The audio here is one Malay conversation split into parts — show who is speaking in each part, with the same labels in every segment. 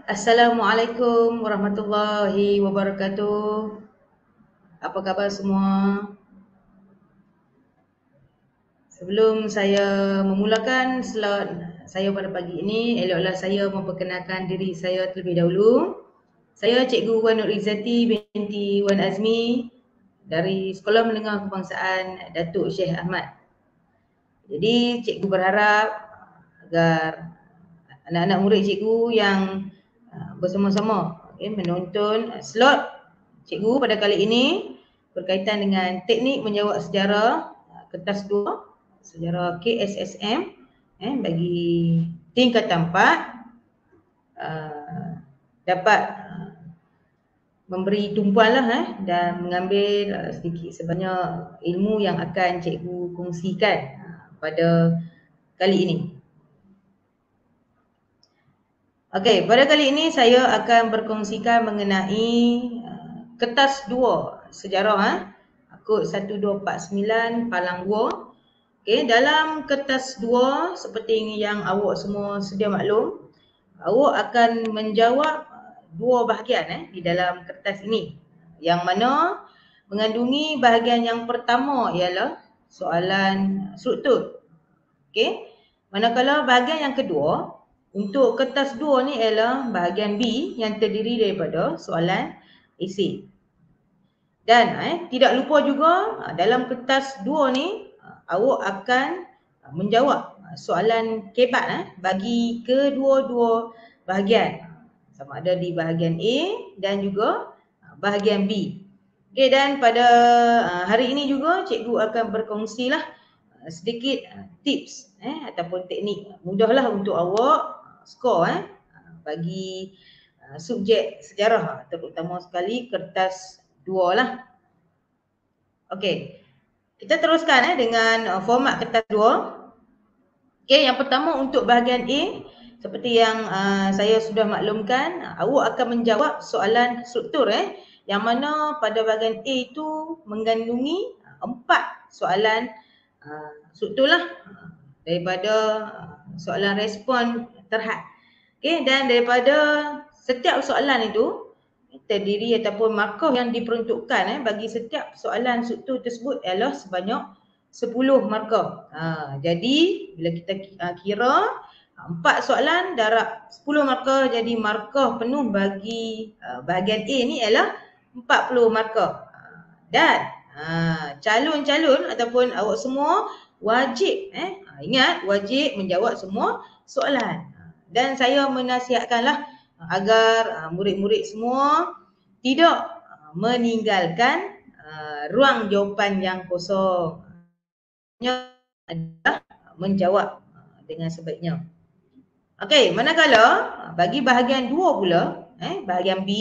Speaker 1: Assalamualaikum warahmatullahi wabarakatuh. Apa khabar semua? Sebelum saya memulakan slot saya pada pagi ini, eloklah saya memperkenalkan diri saya terlebih dahulu. Saya Cikgu Wan Nur Izzati binti Wan Azmi dari Sekolah Menengah Kebangsaan Datuk Syekh Ahmad. Jadi cikgu berharap agar anak-anak murid cikgu yang bersama-sama menonton slot cikgu pada kali ini berkaitan dengan teknik menjawab sejarah kertas 2 sejarah KSSM bagi tingkatan 4 dapat memberi tumpuan lah dan mengambil sedikit sebanyak ilmu yang akan cikgu kongsikan pada kali ini. Okey, pada kali ini saya akan berkongsikan mengenai kertas 2 sejarah kod 1249 Palang 2. Okey, dalam kertas 2 seperti yang awak semua sedia maklum, awak akan menjawab 2 bahagian di dalam kertas ini. Yang mana mengandungi bahagian yang pertama ialah soalan struktur. Okey. Manakala bahagian yang kedua untuk kertas 2 ni ialah bahagian B yang terdiri daripada soalan esei. Dan tidak lupa juga dalam kertas 2 ni awak akan menjawab soalan kebat bagi kedua-dua bahagian. Sama ada di bahagian A dan juga bahagian B. Okey, dan pada hari ini juga cikgu akan berkongsilah sedikit tips ataupun teknik mudahlah untuk awak skor bagi subjek sejarah terutama sekali kertas 2 lah. Okey. Kita teruskan dengan format kertas 2. Okey, yang pertama untuk bahagian A seperti yang saya sudah maklumkan, awak akan menjawab soalan struktur yang mana pada bahagian A itu mengandungi 4 soalan struktur lah daripada soalan respon terhad. Okey, dan daripada setiap soalan itu terdiri ataupun markah yang diperuntukkan bagi setiap soalan struktur tersebut ialah sebanyak 10 markah. Jadi bila kita kira 4 soalan darab 10 markah, jadi markah penuh bagi bahagian A ni ialah 40 markah. Dan calon-calon ataupun awak semua wajib ingat wajib menjawab semua soalan. Dan saya menasihatkanlah agar murid-murid semua tidak meninggalkan ruang jawapan yang kosong. Adalah menjawab dengan sebaiknya. Okey, manakala bagi bahagian 2 pula, bahagian B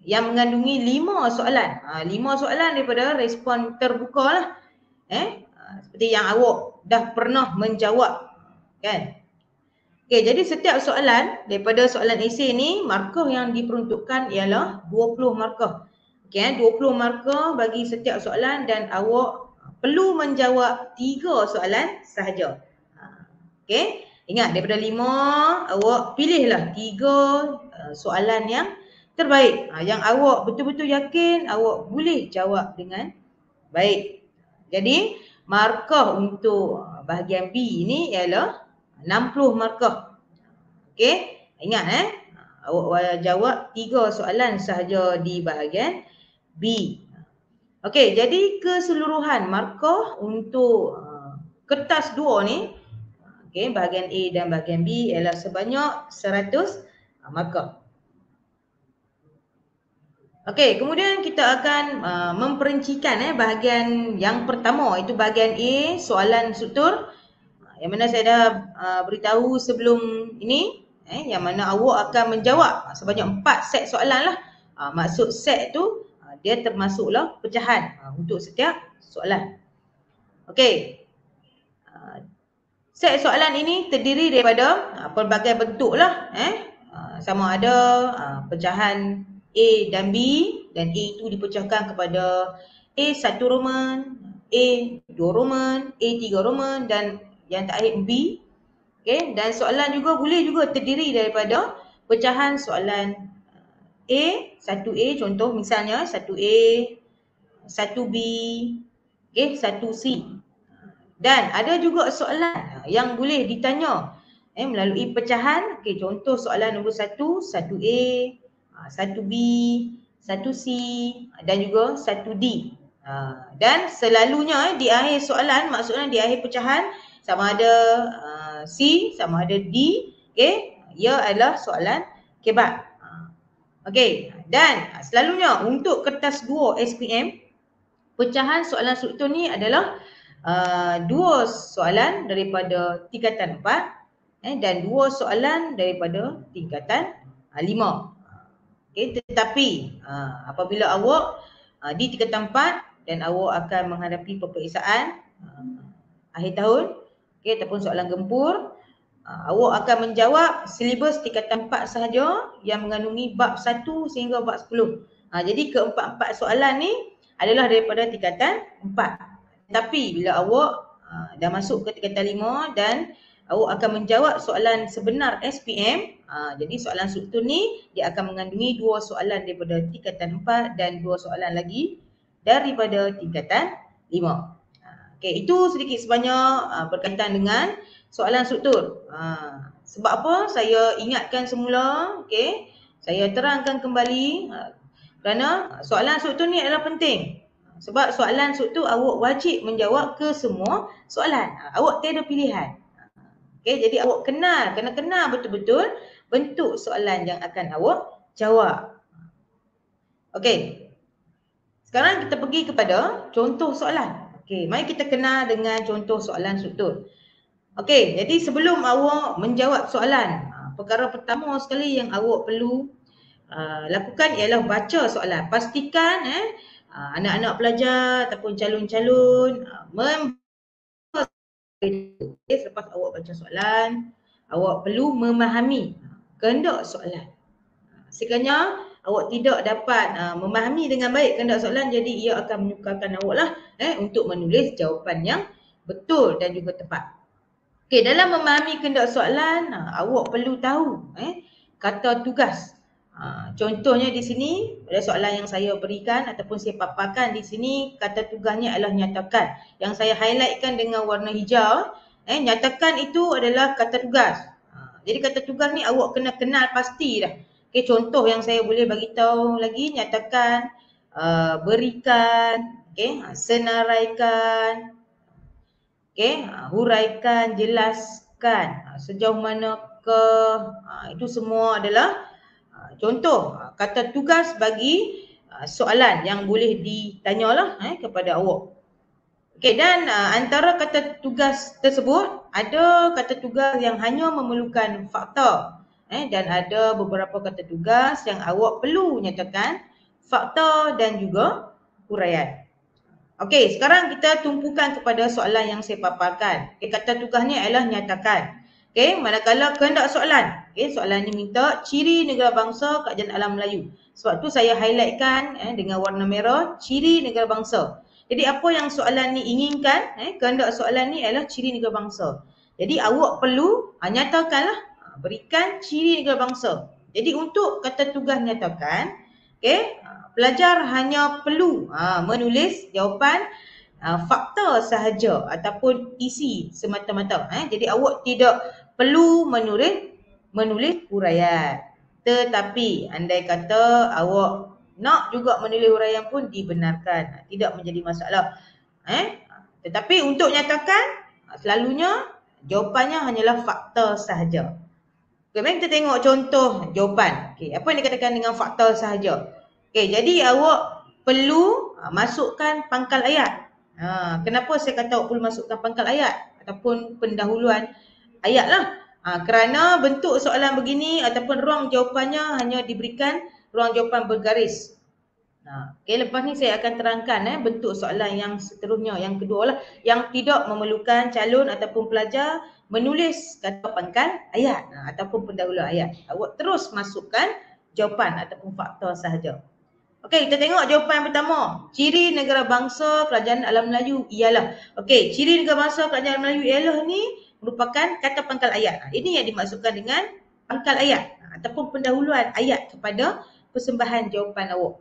Speaker 1: yang mengandungi 5 soalan. 5 soalan daripada respon terbuka lah. Seperti yang awak dah pernah menjawab, kan? Okey, jadi setiap soalan daripada soalan esei ni, markah yang diperuntukkan ialah 20 markah. Okey, 20 markah bagi setiap soalan dan awak perlu menjawab 3 soalan sahaja. Okey, ingat daripada 5, awak pilihlah 3 soalan yang terbaik. Yang awak betul-betul yakin awak boleh jawab dengan baik. Jadi, markah untuk bahagian B ni ialah 60 markah. Okey, ingat awak jawab 3 soalan sahaja di bahagian B. Okey, jadi keseluruhan markah untuk kertas 2 ni, bahagian A dan bahagian B ialah sebanyak 100 markah. Okey, kemudian kita akan memperincikan bahagian yang pertama, itu bahagian A, soalan struktur. Yang mana saya dah beritahu sebelum ini, yang mana awak akan menjawab sebanyak 4 set soalan lah. Maksud set tu dia termasuklah pecahan untuk setiap soalan. Okey. Set soalan ini terdiri daripada pelbagai bentuk lah. Sama ada pecahan A dan B, dan A itu dipecahkan kepada A1 Roman, A2 Roman, A3 Roman dan yang terakhir B. Okey, dan soalan juga boleh juga terdiri daripada pecahan soalan A, 1A contoh misalnya 1A, 1B, okay, 1C. Dan ada juga soalan yang boleh ditanya melalui pecahan. Okay, contoh soalan nombor 1, 1A, 1B, 1C dan juga 1D. Dan selalunya di akhir soalan, maksudnya di akhir pecahan, sama ada C, sama ada D, okay, ia adalah soalan kebat. Okey, dan selalunya untuk kertas 2 SPM, pecahan soalan struktur ni adalah 2 soalan daripada tingkatan 4 dan 2 soalan daripada tingkatan 5. Okay, tetapi apabila awak di tingkatan 4 dan awak akan menghadapi peperiksaan akhir tahun, okay, ataupun soalan gempur, awak akan menjawab silibus tingkatan 4 sahaja yang mengandungi bab 1 sehingga bab 10. Jadi keempat-empat soalan ni adalah daripada tingkatan 4. Tapi bila awak dah masuk ke tingkatan 5 dan awak akan menjawab soalan sebenar SPM, jadi soalan struktur ni dia akan mengandungi 2 soalan daripada tingkatan 4 dan 2 soalan lagi daripada tingkatan 5. Okay, itu sedikit sebanyak berkaitan dengan soalan struktur. Sebab apa saya ingatkan semula, okay, saya terangkan kembali kerana soalan struktur ni adalah penting. Sebab soalan struktur awak wajib menjawab ke semua soalan. Awak tiada pilihan. Okay, jadi awak kena kenal betul-betul bentuk soalan yang akan awak jawab. Okay, sekarang kita pergi kepada contoh soalan. Okay, mari kita kenal dengan contoh soalan struktur. Okey, jadi sebelum awak menjawab soalan, perkara pertama sekali yang awak perlu lakukan ialah baca soalan. Pastikan anak-anak pelajar ataupun calon-calon membaca. Selepas awak baca soalan, awak perlu memahami kehendak soalan. Sekiranya awak tidak dapat memahami dengan baik kehendak soalan, jadi ia akan menyukarkan awak lah untuk menulis jawapan yang betul dan juga tepat. Okey, dalam memahami kehendak soalan, awak perlu tahu kata tugas. Contohnya di sini pada soalan yang saya berikan ataupun saya paparkan di sini, kata tugasnya adalah nyatakan. Yang saya highlightkan dengan warna hijau, nyatakan itu adalah kata tugas. Jadi kata tugas ni awak kena kenal pasti dah. Okey, contoh yang saya boleh bagi tahu lagi, nyatakan, berikan, senaraikan, huraikan, jelaskan, sejauh manakah, itu semua adalah contoh kata tugas bagi soalan yang boleh ditanyalah kepada awak. Okey, dan antara kata tugas tersebut, ada kata tugas yang hanya memerlukan fakta dan ada beberapa kata tugas yang awak perlu nyatakan fakta dan juga huraian. Okey, sekarang kita tumpukan kepada soalan yang saya paparkan. Kata tugasnya adalah nyatakan. Manakala kehendak soalan. Soalan ni minta ciri negara bangsa Kerajaan Alam Melayu. Sebab tu saya highlightkan dengan warna merah, ciri negara bangsa. Jadi apa yang soalan ni inginkan, kehendak soalan ni adalah ciri negara bangsa. Jadi awak perlu nyatakanlah, berikan ciri negara bangsa. Jadi untuk kata tugas nyatakan, pelajar hanya perlu menulis jawapan fakta sahaja ataupun isi semata-mata. Jadi awak tidak perlu menulis huraian. Tetapi andai kata awak nak juga menulis huraian pun dibenarkan. Tidak menjadi masalah. Tetapi untuk nyatakan, selalunya jawapannya hanyalah fakta sahaja. Okay, mari kita tengok contoh jawapan. Apa yang dikatakan dengan fakta sahaja? Jadi awak perlu masukkan pangkal ayat. Kenapa saya kata awak perlu masukkan pangkal ayat ataupun pendahuluan ayat lah? Kerana bentuk soalan begini ataupun ruang jawapannya hanya diberikan ruang jawapan bergaris. Lepas ni saya akan terangkan bentuk soalan yang seterusnya. Yang kedua lah, yang tidak memerlukan calon ataupun pelajar menulis kata pangkal ayat ataupun pendahuluan ayat. Awak terus masukkan jawapan ataupun fakta sahaja. Okey, kita tengok jawapan pertama. Ciri negara bangsa Kerajaan Alam Melayu ialah. Okey, ciri negara bangsa Kerajaan Alam Melayu ialah ni merupakan kata pangkal ayat. Ini yang dimaksudkan dengan pangkal ayat ataupun pendahuluan ayat kepada persembahan jawapan awak.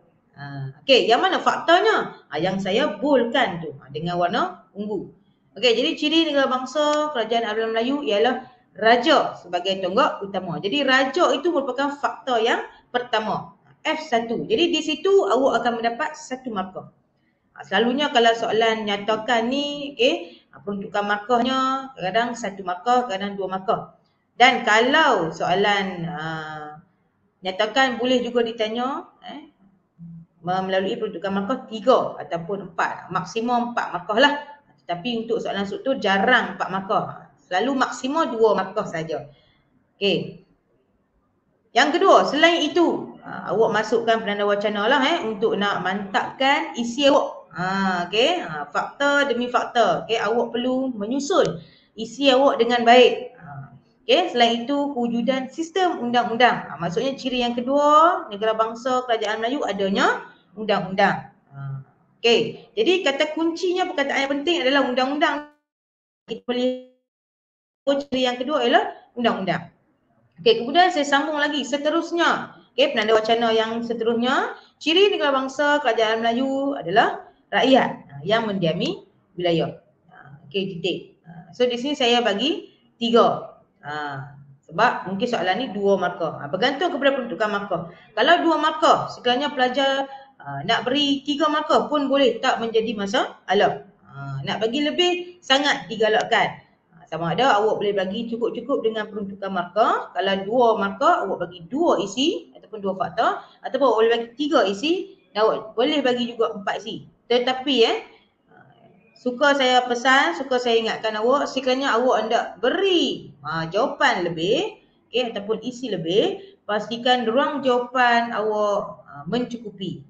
Speaker 1: Okey, yang mana faktanya? Yang saya boldkan tu dengan warna ungu. Okey, jadi ciri negara bangsa kerajaan Arab Melayu ialah raja sebagai tonggak utama. Jadi raja itu merupakan faktor yang pertama. F1. Jadi di situ awak akan mendapat 1 markah. Selalunya kalau soalan nyatakan ni, peruntukan markahnya kadang 1 markah, kadang 2 markah. Dan kalau soalan nyatakan boleh juga ditanya melalui peruntukan markah 3 ataupun 4. Maksimum 4 markah lah. Tetapi untuk soalan struktur jarang 4 markah. Selalu maksimum 2 markah saja. Okey. Yang kedua, selain itu, awak masukkan penanda wacana lah untuk nak mantapkan isi awak. Okey, faktor demi faktor. Okey, awak perlu menyusun isi awak dengan baik. Okey, selain itu kewujudan sistem undang-undang. Maksudnya ciri yang kedua, negara bangsa kerajaan Melayu adanya undang-undang. Okey, jadi kata kuncinya perkataan yang penting adalah undang-undang. Kita boleh ciri yang kedua ialah undang-undang. Okey, kemudian saya sambung lagi seterusnya. Okey, penanda wacana yang seterusnya, ciri negara bangsa kerajaan Melayu adalah rakyat yang mendiami wilayah. Okey, titik. So di sini saya bagi 3. Sebab mungkin soalan ni 2 markah. Bergantung kepada peruntukan markah. Kalau 2 markah, sekiranya pelajar nak beri 3 markah pun boleh, tak menjadi masalah. Nak bagi lebih sangat digalakkan. Sama ada awak boleh bagi cukup-cukup dengan peruntukan markah. Kalau 2 markah, awak bagi 2 isi ataupun 2 faktor. Ataupun awak boleh bagi 3 isi dan awak boleh bagi juga 4 isi. Tetapi suka saya pesan, suka saya ingatkan awak, sekiranya awak hendak beri jawapan lebih ataupun isi lebih, pastikan ruang jawapan awak mencukupi.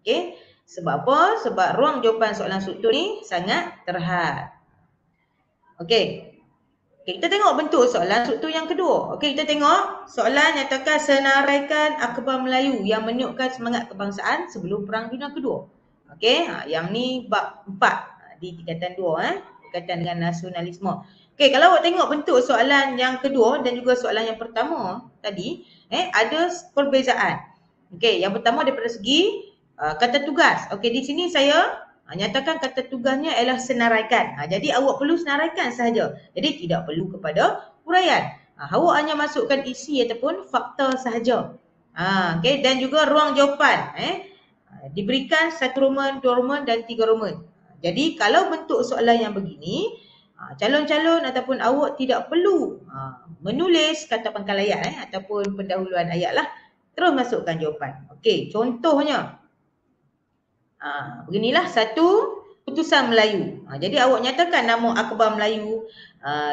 Speaker 1: Okey. Sebab apa? Sebab ruang jawapan soalan struktur ni sangat terhad. Okey. Kita tengok bentuk soalan struktur yang kedua. Okey, kita tengok soalan nyatakan senaraikan akhbar Melayu yang menunjukkan semangat kebangsaan sebelum Perang Dunia Kedua. Okey, yang ni bab 4 di tingkatan 2 berkaitan dengan nasionalisme. Okey, kalau awak tengok bentuk soalan yang kedua dan juga soalan yang pertama tadi, ada perbezaan. Okey, yang pertama daripada segi kata tugas. Okey, di sini saya nyatakan kata tugasnya ialah senaraikan. Jadi awak perlu senaraikan sahaja. Jadi tidak perlu kepada huraian. Awak hanya masukkan isi ataupun fakta sahaja. Okey, dan juga ruang jawapan. Diberikan 1 Roman, 2 Roman dan 3 Roman. Jadi kalau bentuk soalan yang begini, calon-calon ataupun awak tidak perlu menulis kata pangkal ayat ataupun pendahuluan ayat lah. Terus masukkan jawapan. Okey, contohnya beginilah satu putusan Melayu. Jadi awak nyatakan nama akhbar Melayu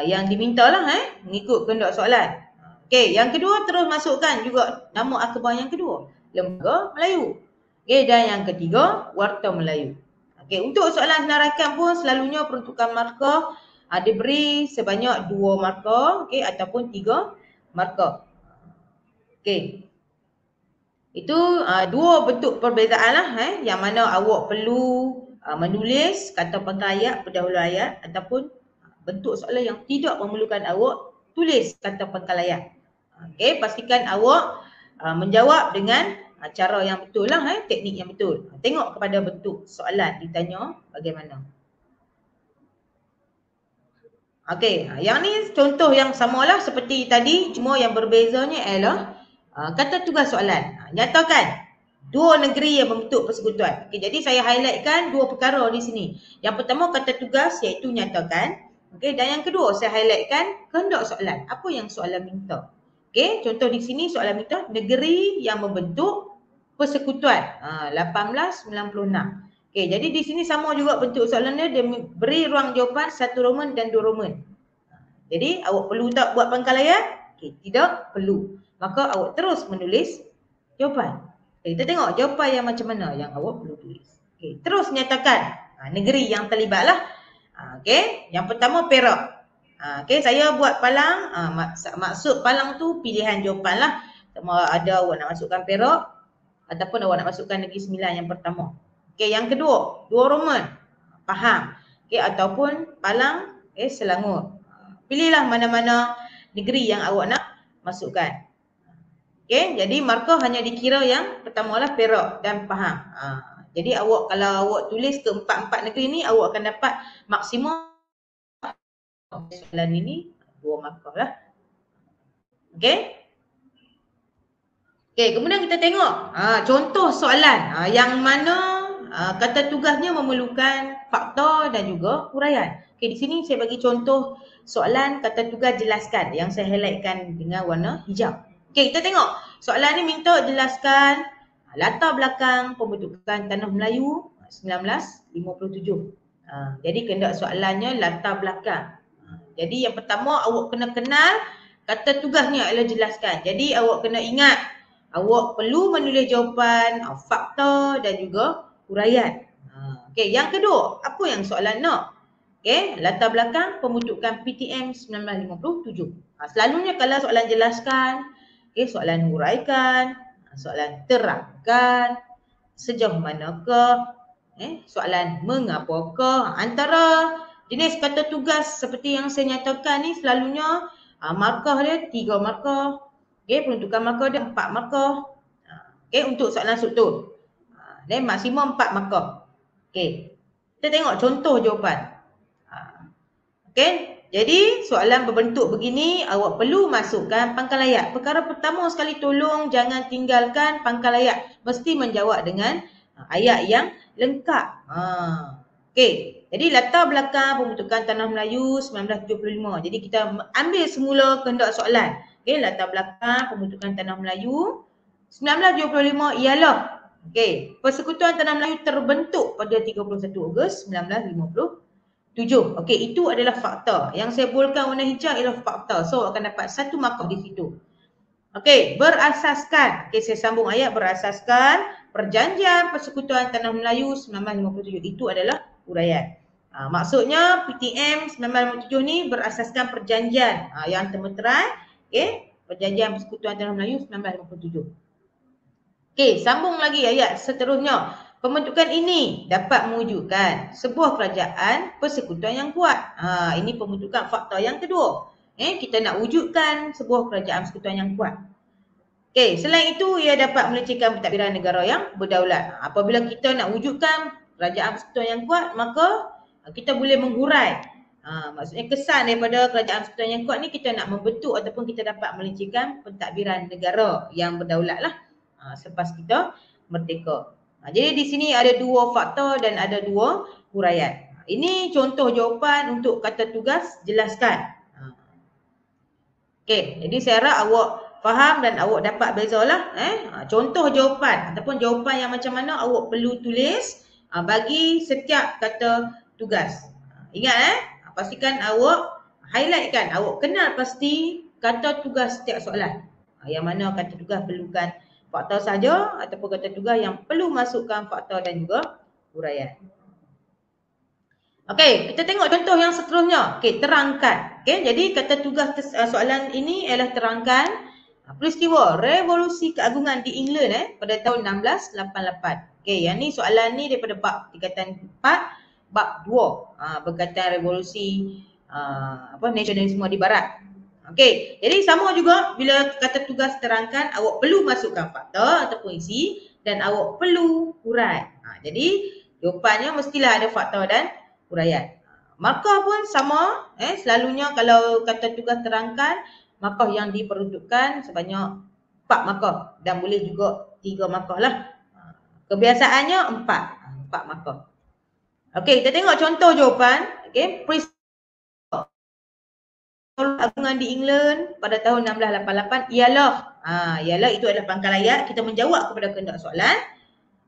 Speaker 1: yang dimintalah mengikut kehendak soalan. Okey, yang kedua terus masukkan juga nama akhbar yang kedua, Lembaga Melayu. Okey, dan yang ketiga Warta Melayu. Okey, untuk soalan senaraikan pun selalunya peruntukan markah diberi sebanyak 2 markah ataupun 3 markah. Okey. Itu 2 bentuk perbezaan lah yang mana awak perlu menulis kata pangkal ayat, pendahulu ayat ataupun bentuk soalan yang tidak memerlukan awak tulis kata pangkal ayat. Okey, pastikan awak menjawab dengan cara yang betul lah, teknik yang betul. Tengok kepada bentuk soalan ditanya bagaimana. Okey, yang ni contoh yang samalah seperti tadi, cuma yang berbezanya ialah kata tugas soalan. Nyatakan 2 negeri yang membentuk persekutuan. Okey, jadi saya highlightkan 2 perkara di sini. Yang pertama kata tugas iaitu nyatakan. Okey, dan yang kedua saya highlightkan kehendak soalan. Apa yang soalan minta? Okey, contoh di sini soalan minta negeri yang membentuk persekutuan 1896. Okey, jadi di sini sama juga bentuk soalannya, dia beri ruang jawapan 1 Roman dan 2 Roman. Jadi awak perlu tak buat pangkal ayat? Okey, tidak perlu. Maka awak terus menulis jawapan. Kita tengok jawapan yang macam mana yang awak perlu tulis. Okey, terus nyatakan negeri yang terlibatlah. Okey, yang pertama Perak. Okey, saya buat Palang. Maksud Palang tu pilihan jawapan lah. Sama ada awak nak masukkan Perak ataupun awak nak masukkan Negeri Sembilan yang pertama. Okey, yang kedua, 2 Roman. Faham. Okey, ataupun Palang, Selangor. Pilihlah mana-mana negeri yang awak nak masukkan. Okey, jadi markah hanya dikira yang pertama lah perak dan faham. Jadi awak kalau awak tulis ke empat-empat negeri ni, awak akan dapat maksimum soalan ini 2 markah lah. Okey. Okey, kemudian kita tengok contoh soalan yang mana kata tugasnya memerlukan fakta dan juga huraian. Okey, di sini saya bagi contoh soalan kata tugas jelaskan yang saya highlightkan dengan warna hijau. Okey, kita tengok. Soalan ni minta jelaskan latar belakang pembentukan Tanah Melayu 1957. Jadi kehendak soalannya latar belakang. Jadi yang pertama awak kena kenal kata tugasnya adalah jelaskan. Jadi awak kena ingat awak perlu menulis jawapan, fakta dan juga huraian. Okey, yang kedua, apa yang soalan nak? Okey, latar belakang pembentukan PTM 1957. Selalunya kalau soalan jelaskan, okey, soalan huraikan, soalan terangkan, sejauh manakah, soalan mengapakah. Antara jenis kata tugas seperti yang saya nyatakan ni selalunya markah dia 3 markah. Okey, peruntukan markah dia 4 markah. Okey, untuk soalan struktur. Dan maksimum 4 markah. Okey. Kita tengok contoh jawapan. Okey, jadi soalan berbentuk begini, awak perlu masukkan pangkal ayat. Perkara pertama sekali tolong jangan tinggalkan pangkal ayat. Mesti menjawab dengan ayat yang lengkap. Okey, jadi latar belakang pembentukan Tanah Melayu 1975. Jadi kita ambil semula kehendak soalan. Okey, latar belakang pembentukan Tanah Melayu 1975 ialah Persekutuan Tanah Melayu terbentuk pada 31 Ogos 1957. Okey, itu adalah fakta. Yang saya bolkan warna hijau ialah fakta. So akan dapat 1 markah di situ. Okey, berasaskan. Okey, saya sambung ayat berasaskan Perjanjian Persekutuan Tanah Melayu 1957. Itu adalah huraian. Maksudnya PTM 1957 ni berasaskan perjanjian yang termeterai, Perjanjian Persekutuan Tanah Melayu 1957. Okey, sambung lagi ayat seterusnya. Pembentukan ini dapat mewujudkan sebuah kerajaan persekutuan yang kuat. Ini pembentukan fakta yang kedua. Kita nak wujudkan sebuah kerajaan persekutuan yang kuat. Okey, selain itu ia dapat melecehkan pentadbiran negara yang berdaulat. Apabila kita nak wujudkan kerajaan persekutuan yang kuat, maka kita boleh menghurai. Maksudnya kesan daripada kerajaan persekutuan yang kuat ni kita nak membentuk ataupun kita dapat melecehkan pentadbiran negara yang berdaulat lah selepas kita merdeka. Jadi di sini ada 2 fakta dan ada 2 huraian. Ini contoh jawapan untuk kata tugas jelaskan. Okey, jadi saya harap awak faham dan awak dapat bezalah. Contoh jawapan ataupun jawapan yang macam mana awak perlu tulis bagi setiap kata tugas. Ingat pastikan awak highlightkan, awak kenal pasti kata tugas setiap soalan. Yang mana kata tugas perlukan fakta saja ataupun kata tugas yang perlu masukkan fakta dan juga huraian. Okey, kita tengok contoh yang seterusnya. Okey, terangkan. Okey, jadi kata tugas soalan ini ialah terangkan peristiwa revolusi keagungan di England pada tahun 1688. Okey, yang ni soalan ni daripada bab tingkatan 4, bab 2 berkaitan revolusi nasionalisme di barat. Okey, jadi sama juga bila kata tugas terangkan, awak perlu masukkan fakta ataupun isi dan awak perlu hurai. Jadi jawapannya mestilah ada fakta dan huraian. Markah pun sama, selalunya kalau kata tugas terangkan, markah yang diperuntukkan sebanyak 4 markah dan boleh juga 3 markah lah. Kebiasaannya 4 markah. Okey, kita tengok contoh jawapan. Okey, keagungan di England pada tahun 1688 ialah itu adalah pangkal ayat. Kita menjawab kepada kehendak soalan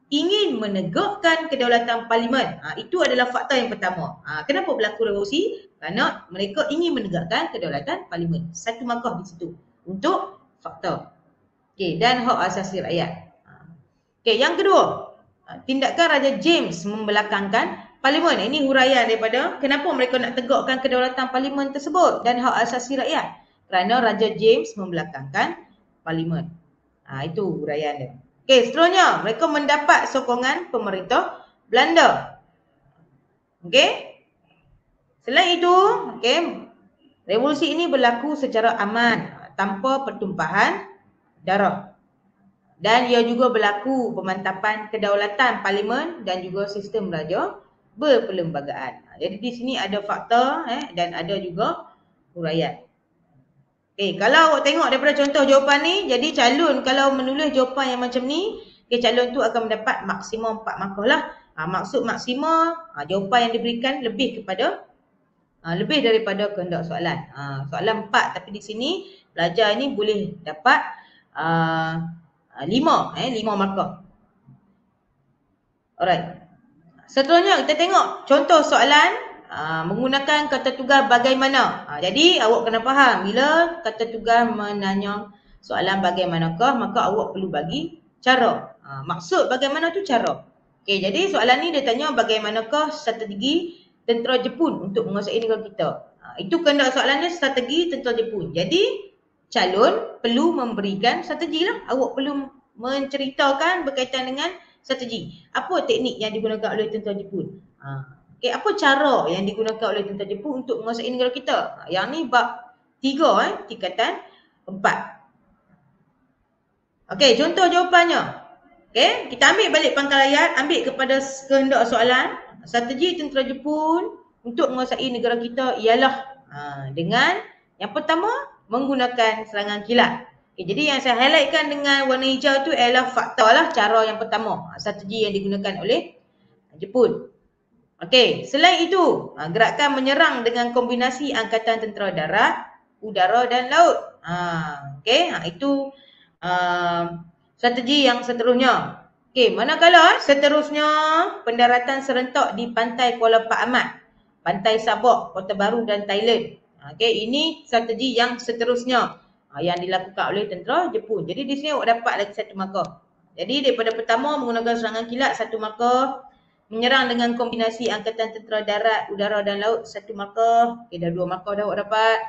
Speaker 1: ingin menegakkan kedaulatan parlimen. Itu adalah fakta yang pertama. Kenapa berlaku revolusi? Kerana mereka ingin menegakkan kedaulatan parlimen. 1 markah di situ untuk fakta. Okey, dan hak asasi rakyat. Okey, yang kedua, tindakan Raja James membelakangkan parlimen. Ini huraian daripada kenapa mereka nak tegakkan kedaulatan parlimen tersebut dan hak asasi rakyat. Kerana Raja James membelakangkan parlimen. Itu huraian dia. Okey, seterusnya mereka mendapat sokongan pemerintah Belanda. Okey. Selain itu, revolusi ini berlaku secara aman. tanpa pertumpahan darah. Dan ia juga berlaku pemantapan kedaulatan parlimen dan juga sistem raja berperlembagaan. Jadi di sini ada fakta dan ada juga huraian. Kalau awak tengok daripada contoh jawapan ni, jadi calon kalau menulis jawapan yang macam ni, calon tu akan mendapat maksimum 4 markah lah. Maksud maksimum, jawapan yang diberikan lebih daripada kehendak soalan. Soalan 4 tapi di sini pelajar ni boleh dapat 5 markah. Alright. Seterusnya kita tengok contoh soalan menggunakan kata tugas bagaimana. Jadi awak kena faham bila kata tugas menanya soalan bagaimanakah, maka awak perlu bagi cara. Maksud bagaimana tu cara. Jadi soalan ni dia tanya bagaimanakah strategi tentera Jepun untuk menguasai negara kita. Itu kehendak soalannya strategi tentera Jepun. Jadi calon perlu memberikan strategi lah. Awak perlu menceritakan berkaitan dengan strategi. Apa teknik yang digunakan oleh tentera Jepun? Apa cara yang digunakan oleh tentera Jepun untuk menguasai negara kita? Yang ni bab 3 tingkatan 4. Contoh jawapannya. Kita ambil balik pangkal ayat, ambil kepada kehendak soalan. Strategi tentera Jepun untuk menguasai negara kita ialah dengan yang pertama menggunakan serangan kilat. Jadi yang saya highlightkan dengan warna hijau tu ialah fakta lah, cara yang pertama, strategi yang digunakan oleh Jepun. Selain itu, gerakan menyerang dengan kombinasi angkatan tentera darat, udara dan laut. Itu strategi yang seterusnya. Manakala seterusnya pendaratan serentak di pantai Kuala Pak Amat, pantai Sabah, Kota Baru dan Thailand. Ini strategi yang seterusnya yang dilakukan oleh tentera Jepun. Jadi di sini awak dapat lagi 1 markah. Jadi daripada pertama menggunakan serangan kilat 1 markah, menyerang dengan kombinasi angkatan tentera darat, udara dan laut 1 markah. Dah 2 markah dah awak dapat.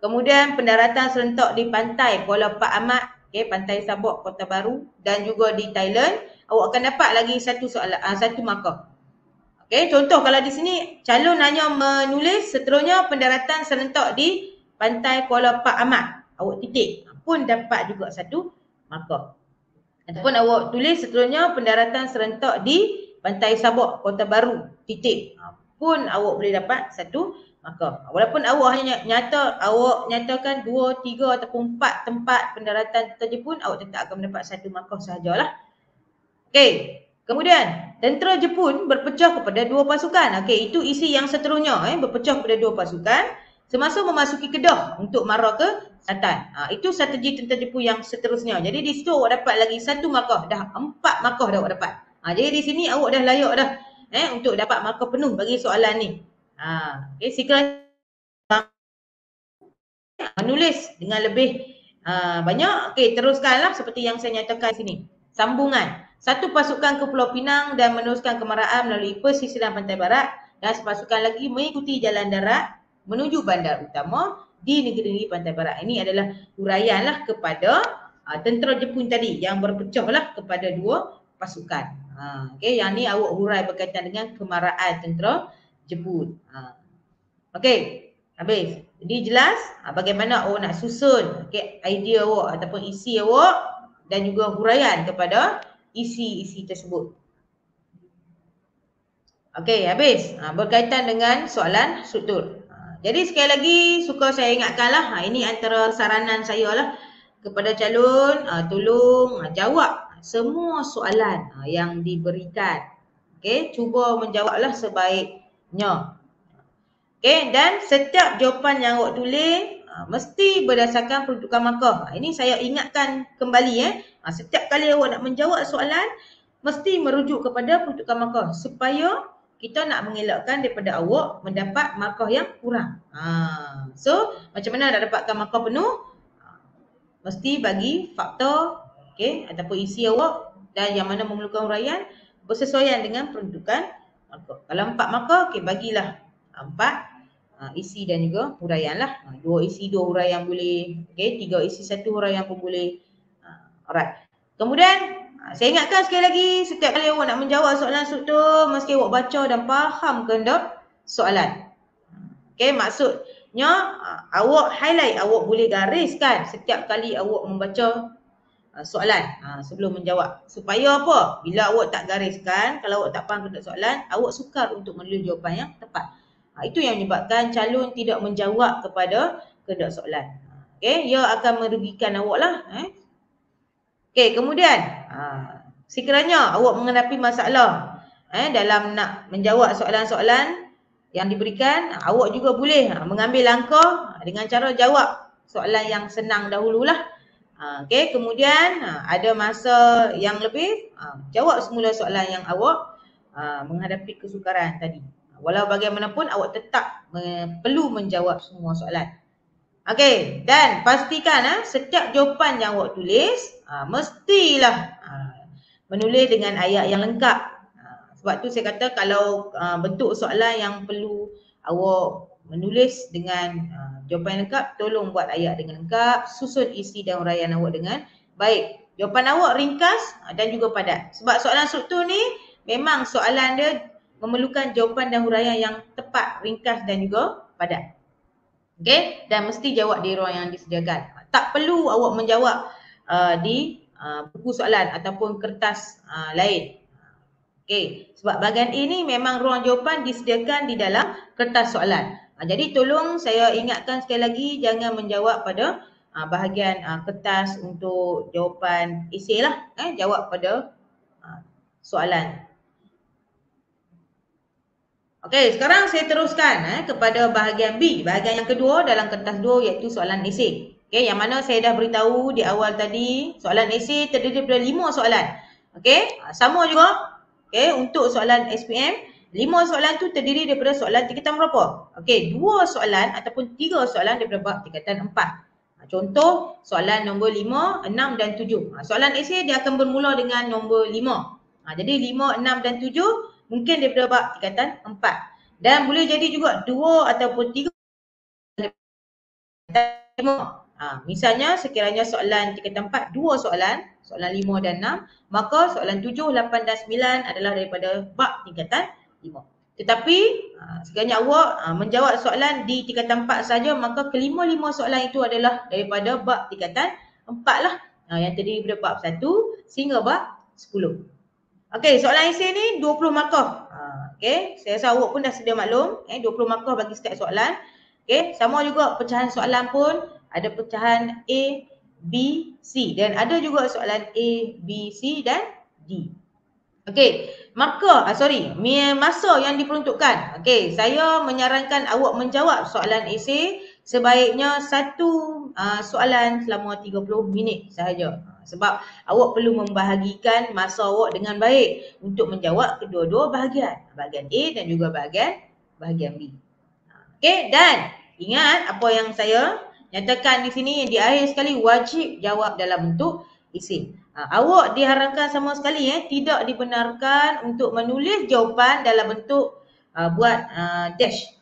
Speaker 1: Kemudian pendaratan serentak di pantai Kuala Pak Amat, pantai Sabah, Kota Baru dan juga di Thailand, awak akan dapat lagi 1 markah. Contoh kalau di sini calon hanya menulis seterusnya pendaratan serentak di pantai Kuala Pak Amat, awak titik, pun dapat juga 1 markah. Ataupun awak tulis seterusnya pendaratan serentak di pantai Sabah, Kota Baru, titik, pun awak boleh dapat 1 markah. Walaupun awak hanya nyatakan 2, 3 ataupun 4 tempat pendaratan tentera Jepun, awak tetap akan mendapat 1 markah sahajalah. Kemudian tentera Jepun berpecah kepada 2 pasukan. Itu isi yang seterusnya, berpecah kepada 2 pasukan semasa memasuki Kedah untuk marah ke selatan. Itu strategi tentera Jepun yang seterusnya. Jadi di situ awak dapat lagi 1 markah, dah 4 markah dah awak dapat. Jadi di sini awak dah layak dah untuk dapat markah penuh bagi soalan ni. Sekiranya menulis dengan lebih banyak, teruskanlah seperti yang saya nyatakan sini. Sambungan. 1 pasukan ke Pulau Pinang dan meneruskan kemarahan melalui pesisiran pantai barat, dan sepasukan lagi mengikuti jalan darat menuju bandar utama di negeri pantai barat. Ini adalah huraianlah kepada tentera Jepun tadi yang berpecahlah kepada 2 pasukan. Yang ni awak hurai berkaitan dengan kemarahan tentera Jepun. Habis. Jadi jelas bagaimana awak nak susun idea awak ataupun isi awak dan juga huraian kepada isi-isi tersebut. Habis. Berkaitan dengan soalan struktur. Jadi sekali lagi suka saya ingatkanlah, ini antara saranan saya lah kepada calon, tolong jawab semua soalan yang diberikan. Cuba menjawablah sebaiknya. Dan setiap jawapan yang awak tulis mesti berdasarkan peruntukan markah. Ini saya ingatkan kembali. Setiap kali awak nak menjawab soalan, mesti merujuk kepada peruntukan markah supaya kita nak mengelakkan daripada awak mendapat markah yang kurang. So, macam mana nak dapatkan markah penuh? Mesti bagi fakta ataupun isi awak dan yang mana memerlukan huraian bersesuaian dengan peruntukan markah. Kalau 4 markah, bagilah 4 isi dan juga huraian lah. 2 isi 2 huraian boleh. 3 isi 1 huraian pun boleh. Alright. Kemudian saya ingatkan sekali lagi, setiap kali awak nak menjawab soalan struktur, mesti awak baca dan faham kehendak soalan. Maksud awak highlight, awak boleh gariskan setiap kali awak membaca soalan sebelum menjawab. Supaya apa? Bila awak tak gariskan, kalau awak tak faham kehendak soalan, awak sukar untuk menulis jawapan yang tepat. Itu yang menyebabkan calon tidak menjawab kepada kehendak soalan. Okey, ia akan merugikan awak lah. Okey, kemudian sekiranya awak menghadapi masalah dalam nak menjawab soalan-soalan yang diberikan, awak juga boleh mengambil langkah dengan cara jawab soalan yang senang dahululah. Okey, kemudian ada masa yang lebih, jawab semula soalan yang awak menghadapi kesukaran tadi. Walau bagaimanapun awak tetap perlu menjawab semua soalan. Okey, dan pastikan setiap jawapan yang awak tulis mestilah menulis dengan ayat yang lengkap. Sebab tu saya kata kalau bentuk soalan yang perlu awak menulis dengan jawapan lengkap, tolong buat ayat dengan lengkap, susun isi dan huraian awak dengan baik. Jawapan awak ringkas dan juga padat. Sebab soalan struktur ni memang soalan dia memerlukan jawapan dan huraian yang tepat, ringkas dan juga padat. Okey, dan mesti jawab di ruang yang disediakan. Tak perlu awak menjawab di buku soalan ataupun kertas lain. Okey, sebab bahagian ini memang ruang jawapan disediakan di dalam kertas soalan. Jadi tolong saya ingatkan sekali lagi, jangan menjawab pada bahagian kertas untuk jawapan esei lah. Jawab pada soalan. Okey, sekarang saya teruskan kepada bahagian B. Bahagian yang kedua dalam kertas 2 iaitu soalan esei. Okey, yang mana saya dah beritahu di awal tadi, soalan esei terdiri daripada 5 soalan. Okey, sama juga. Okey, untuk soalan SPM, 5 soalan tu terdiri daripada soalan tingkatan berapa? Okey, 2 soalan ataupun 3 soalan daripada bab tingkatan 4. Contoh, soalan nombor 5, 6 dan 7. Soalan esei dia akan bermula dengan nombor 5. Jadi 5, 6 dan 7 mungkin daripada bab tingkatan 4. Dan boleh jadi juga 2 ataupun 3 misalnya sekiranya soalan tingkatan 4, 2 soalan, soalan 5 dan 6, maka soalan 7, 8 dan 9 adalah daripada bab tingkatan 5. Tetapi sekiranya awak menjawab soalan di tingkatan 4 saja, maka kelima-lima soalan itu adalah daripada bab tingkatan 4 lah. Yang terdiri daripada bab 1 sehingga bab 10. Okey, soalan esei ni 20 markah. Okey, saya rasa awak pun dah sedia maklum, 20 markah bagi setiap soalan. Okey, sama juga pecahan soalan pun ada pecahan A, B, C dan ada juga soalan A, B, C dan D. Okey, masa yang diperuntukkan. Okey, saya menyarankan awak menjawab soalan esei sebaiknya satu soalan selama 30 minit sahaja. Sebab awak perlu membahagikan masa awak dengan baik untuk menjawab kedua-dua bahagian. Bahagian A dan juga bahagian B. Okey, dan ingat apa yang saya nyatakan di sini, di akhir sekali wajib jawab dalam bentuk esei. Awak diharapkan sama sekali tidak dibenarkan untuk menulis jawapan dalam bentuk buat dash.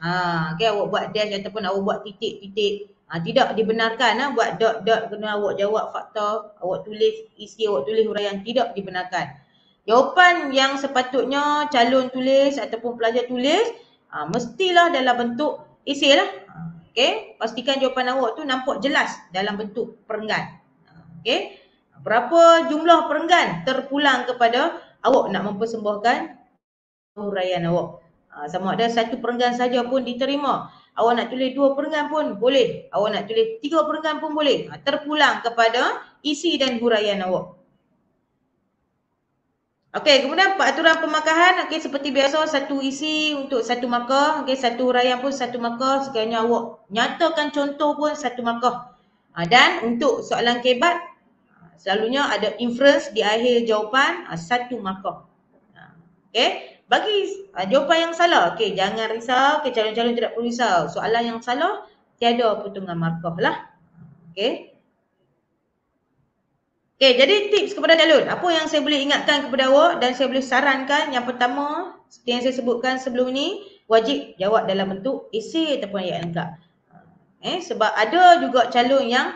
Speaker 1: Okay, awak buat dash ataupun awak buat titik-titik. Tidak dibenarkan buat dot-dot, kena awak jawab fakta, awak tulis isi, awak tulis huraian, tidak dibenarkan. Jawapan yang sepatutnya calon tulis ataupun pelajar tulis mestilah dalam bentuk esei lah. Okay, pastikan jawapan awak tu nampak jelas dalam bentuk perenggan. Okay, berapa jumlah perenggan terpulang kepada awak nak mempersembahkan huraian awak. Sama ada satu perenggan saja pun diterima. Awak nak tulis 2 perenggan pun boleh. Awak nak tulis 3 perenggan pun boleh. Terpulang kepada isi dan huraian awak. Okey, kemudian peraturan pemakahan, seperti biasa satu isi untuk 1 markah, satu huraian pun 1 markah, sekiranya awak nyatakan contoh pun 1 markah. Dan untuk soalan kebat, selalunya ada inference di akhir jawapan 1 markah. Okey. Bagi jawapan yang salah, jangan risau, calon-calon tidak perlu risau. Soalan yang salah, tiada potongan markah lah. Okey, jadi tips kepada calon. Apa yang saya boleh ingatkan kepada awak dan saya boleh sarankan, yang pertama, seperti yang saya sebutkan sebelum ni, wajib jawab dalam bentuk esei ataupun ayat lengkap. Sebab ada juga calon yang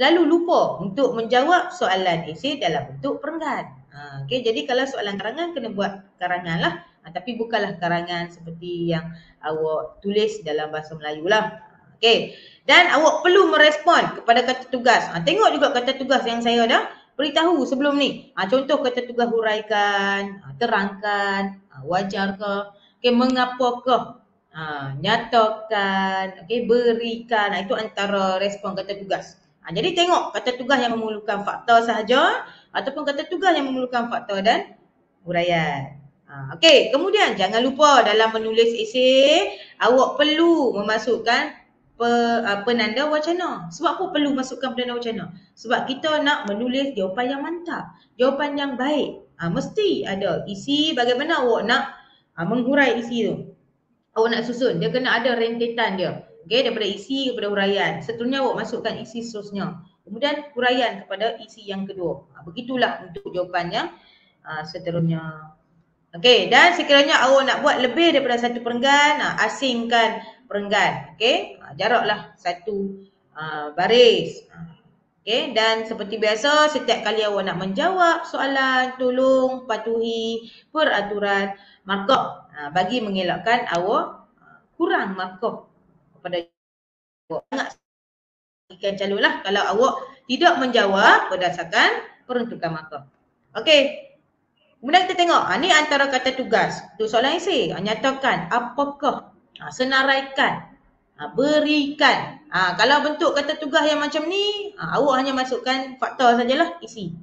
Speaker 1: lalu lupa untuk menjawab soalan esei dalam bentuk perenggan. Jadi kalau soalan karangan, kena buat karangan lah. Tapi bukanlah karangan seperti yang awak tulis dalam bahasa Melayu lah. Okey. Dan awak perlu merespon kepada kata tugas. Tengok juga kata tugas yang saya dah beritahu sebelum ni. Contoh kata tugas huraikan, terangkan, wajar ke, okey, mengapakah, nyatakan, okey, berikan. Itu antara respon kata tugas. Jadi tengok kata tugas yang memerlukan fakta sahaja ataupun kata tugas yang memerlukan fakta dan huraian. Okey, kemudian jangan lupa dalam menulis esei awak perlu memasukkan penanda wacana. Sebab apa perlu masukkan penanda wacana? Sebab kita nak menulis jawapan yang mantap, jawapan yang baik. Mesti ada isi bagaimana awak nak menghurai isi tu. Awak nak susun, dia kena ada rentetan dia. Okey, daripada isi kepada huraian. Seterusnya awak masukkan isi seterusnya. Kemudian huraian kepada isi yang kedua. Begitulah untuk jawapan yang seterusnya. Okey, dan sekiranya awak nak buat lebih daripada satu perenggan, asingkan perenggan. Okey, jaraklah satu baris. Okey, dan seperti biasa setiap kali awak nak menjawab soalan, tolong patuhi peraturan markah bagi mengelakkan awak kurang markah kepada awak. Sangat ikan calon lah kalau awak tidak menjawab berdasarkan peruntukan markah. Okey. Kemudian kita tengok, ni antara kata tugas. Tu soalan esei, nyatakan, apakah, senaraikan, berikan. Kalau bentuk kata tugas yang macam ni, awak hanya masukkan fakta sajalah isi.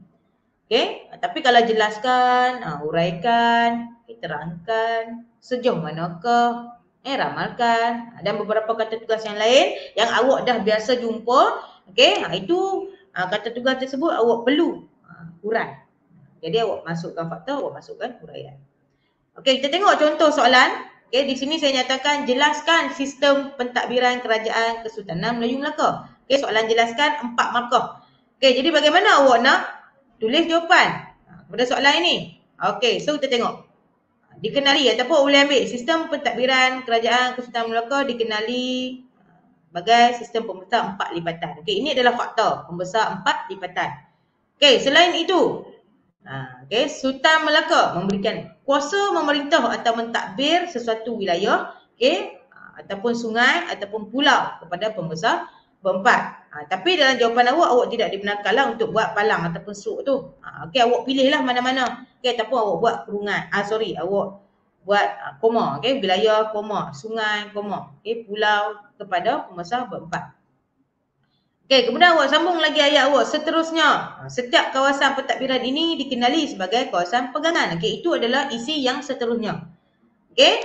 Speaker 1: Okay? Tapi kalau jelaskan, huraikan, terangkan, sejauh manakah, ramalkan, dan beberapa kata tugas yang lain yang awak dah biasa jumpa. Okay? Itu kata tugas tersebut awak perlu hurai. Jadi awak masukkan fakta, awak masukkan huraian. Okey, kita tengok contoh soalan. Okey, di sini saya nyatakan jelaskan sistem pentadbiran Kerajaan Kesultanan Melayu Melaka. Okey, soalan jelaskan 4 markah. Okey, jadi bagaimana awak nak tulis jawapan pada soalan ini? Okey, so kita tengok. Dikenali ataupun boleh ambil sistem pentadbiran Kerajaan Kesultanan Melaka dikenali sebagai sistem pembesar 4 lipatan. Okey, ini adalah fakta, pembesar 4 lipatan. Okey, selain itu, okay, Sultan Melaka memberikan kuasa memerintah atau mentadbir sesuatu wilayah, okay, ataupun sungai ataupun pulau kepada pembesar berempat. Tapi dalam jawapan awak tidak dibenarkanlah untuk buat palang ataupun strok tu. Okay, awak pilihlah mana-mana. Okay, ataupun awak buat kurungan. Awak buat koma. Okay, wilayah koma, sungai koma, okay, pulau kepada pembesar berempat. Okey, kemudian awak sambung lagi ayat awak. Seterusnya, setiap kawasan pentadbiran ini dikenali sebagai kawasan pegangan. Okey, itu adalah isi yang seterusnya. Okey,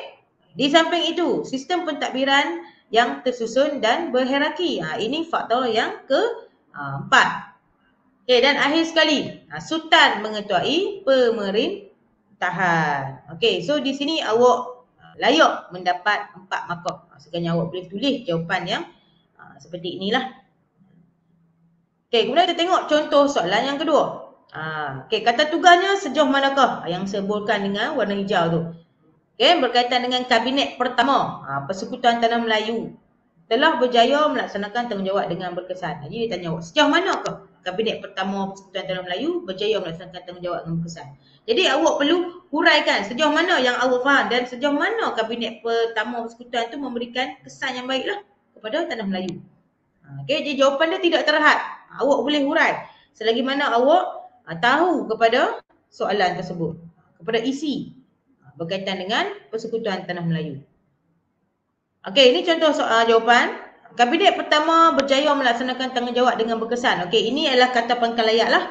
Speaker 1: di samping itu, sistem pentadbiran yang tersusun dan berhierarki. Ini faktor yang keempat. Okey, dan akhir sekali, Sultan mengetuai pemerintahan. Okey, so di sini awak layak mendapat 4 markah. Sekiranya awak boleh tulis jawapan yang seperti inilah. Okey, kemudian kita tengok contoh soalan yang kedua. Okey, kata tugasnya sejauh manakah yang saya bolkan dengan warna hijau tu. Okey, berkaitan dengan Kabinet pertama Persekutuan Tanah Melayu telah berjaya melaksanakan tanggungjawab dengan berkesan. Jadi dia tanya awak, sejauh manakah Kabinet pertama Persekutuan Tanah Melayu berjaya melaksanakan tanggungjawab dengan berkesan. Jadi awak perlu huraikan sejauh mana yang awak faham dan sejauh mana Kabinet pertama Persekutuan tu memberikan kesan yang baiklah kepada Tanah Melayu. Okey, jadi jawapan dia tidak terhad. Awak boleh hurai selagi mana awak tahu kepada soalan tersebut, kepada isi berkaitan dengan Persekutuan Tanah Melayu. Okey, ini contoh jawapan. Kabinet pertama berjaya melaksanakan tanggungjawab dengan berkesan. Okey, ini adalah kata pangkal ayat lah.